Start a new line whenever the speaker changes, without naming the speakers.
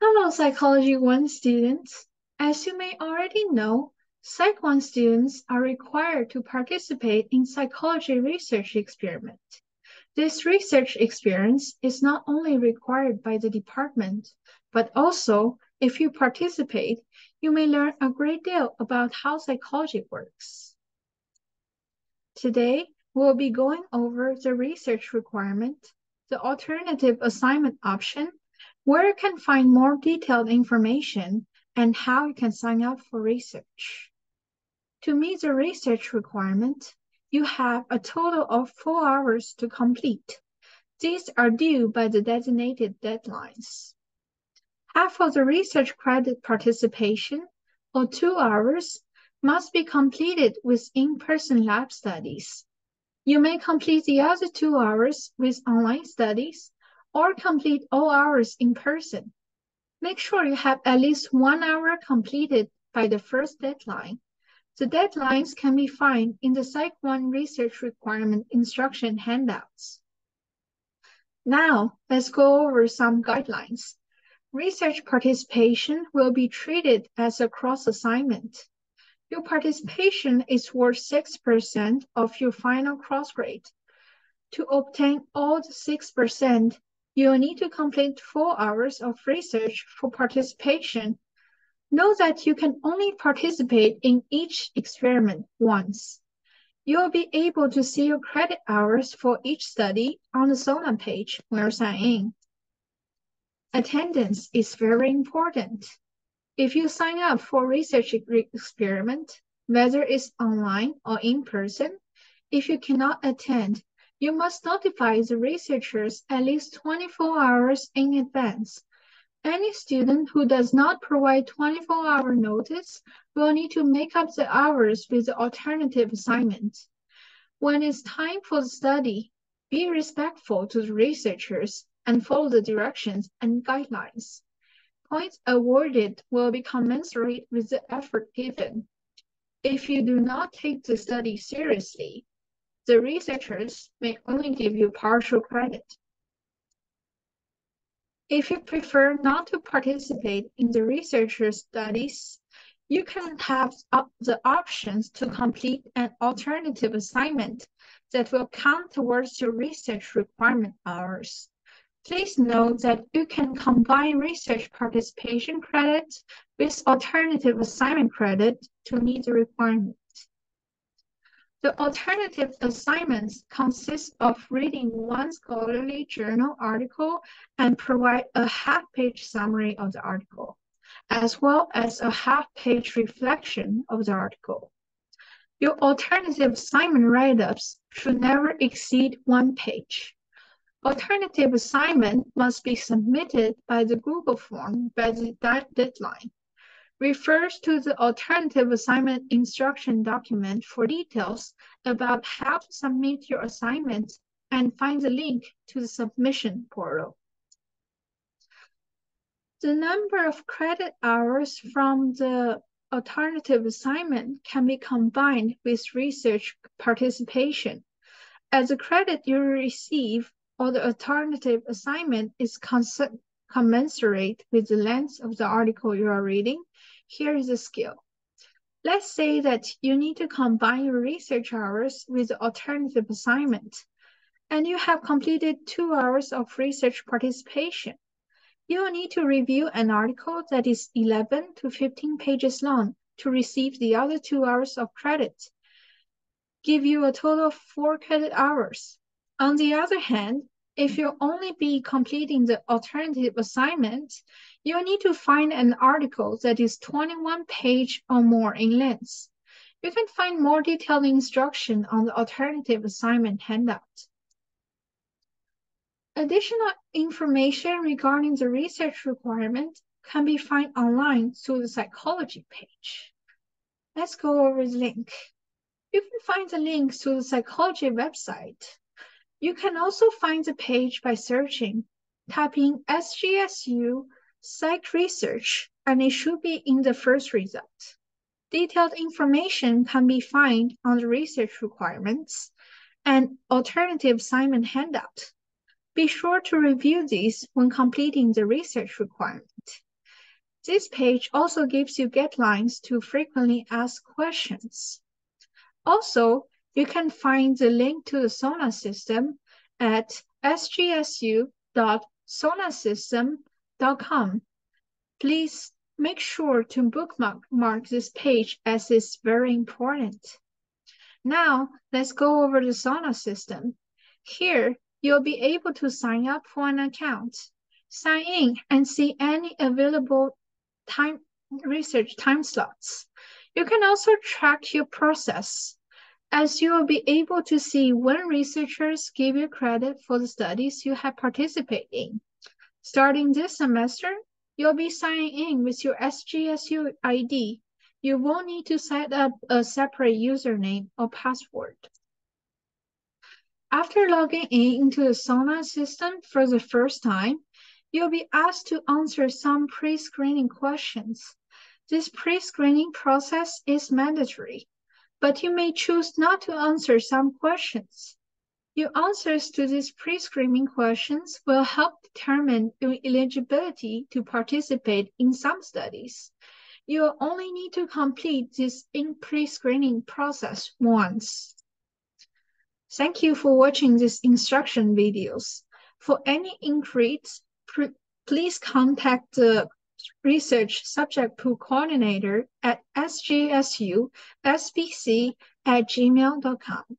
Hello, Psychology 1 students. As you may already know, Psych 1 students are required to participate in psychology research experiment. This research experience is not only required by the department, but also, if you participate, you may learn a great deal about how psychology works. Today, we'll be going over the research requirement, the alternative assignment option, where you can find more detailed information, and how you can sign up for research. To meet the research requirement, you have a total of 4 hours to complete. These are due by the designated deadlines. Half of the research credit participation, or 2 hours, must be completed with in-person lab studies. You may complete the other 2 hours with online studies, or complete all hours in person. Make sure you have at least 1 hour completed by the first deadline. The deadlines can be found in the Psych 1 research requirement instruction handouts. Now, let's go over some guidelines. Research participation will be treated as a cross assignment. Your participation is worth 6% of your final cross grade. To obtain all the 6%, you'll need to complete 4 hours of research for participation. Know that you can only participate in each experiment once. You'll be able to see your credit hours for each study on the SONA page when you sign in. Attendance is very important. If you sign up for a research experiment, whether it's online or in person, if you cannot attend, you must notify the researchers at least 24 hours in advance. Any student who does not provide 24-hour notice will need to make up the hours with the alternative assignment. When it's time for the study, be respectful to the researchers and follow the directions and guidelines. Points awarded will be commensurate with the effort given. If you do not take the study seriously, the researchers may only give you partial credit. If you prefer not to participate in the researcher studies, you can have the options to complete an alternative assignment that will count towards your research requirement hours. Please note that you can combine research participation credit with alternative assignment credit to meet the requirement. The alternative assignments consist of reading one scholarly journal article and provide a half-page summary of the article, as well as a half-page reflection of the article. Your alternative assignment write-ups should never exceed 1 page. Alternative assignment must be submitted by the Google form by the deadline. Refers to the alternative assignment instruction document for details about how to submit your assignment and find the link to the submission portal. The number of credit hours from the alternative assignment can be combined with research participation. As the credit you receive or the alternative assignment is commensurate with the length of the article you are reading, here is a skill. Let's say that you need to combine your research hours with the alternative assignment, and you have completed 2 hours of research participation. You will need to review an article that is 11 to 15 pages long to receive the other 2 hours of credit. Give you a total of 4 credit hours. On the other hand, if you'll only be completing the alternative assignment, you'll need to find an article that is 21 pages or more in length. You can find more detailed instruction on the alternative assignment handout. Additional information regarding the research requirement can be found online through the psychology page. Let's go over the link. You can find the link through the psychology website. You can also find the page by searching, typing SGSU Psych Research, and it should be in the first result. Detailed information can be found on the research requirements and alternative assignment handout. Be sure to review these when completing the research requirement. This page also gives you guidelines to frequently asked questions. Also, you can find the link to the SONA system at sgsu.sonasystem.com. Please make sure to bookmark this page as it's very important. Now, let's go over the SONA system. Here, you'll be able to sign up for an account, sign in, and see any available research time slots. You can also track your process, as you will be able to see when researchers give you credit for the studies you have participated in. Starting this semester, you'll be signing in with your SGSU ID. You won't need to set up a separate username or password. After logging into the SONA system for the first time, you'll be asked to answer some pre-screening questions. This pre-screening process is mandatory, but you may choose not to answer some questions. Your answers to these pre-screening questions will help determine your eligibility to participate in some studies. You will only need to complete this pre-screening process once. Thank you for watching these instruction videos. For any inquiries, please contact the Research Subject Pool Coordinator at sgsu.sbc@gmail.com.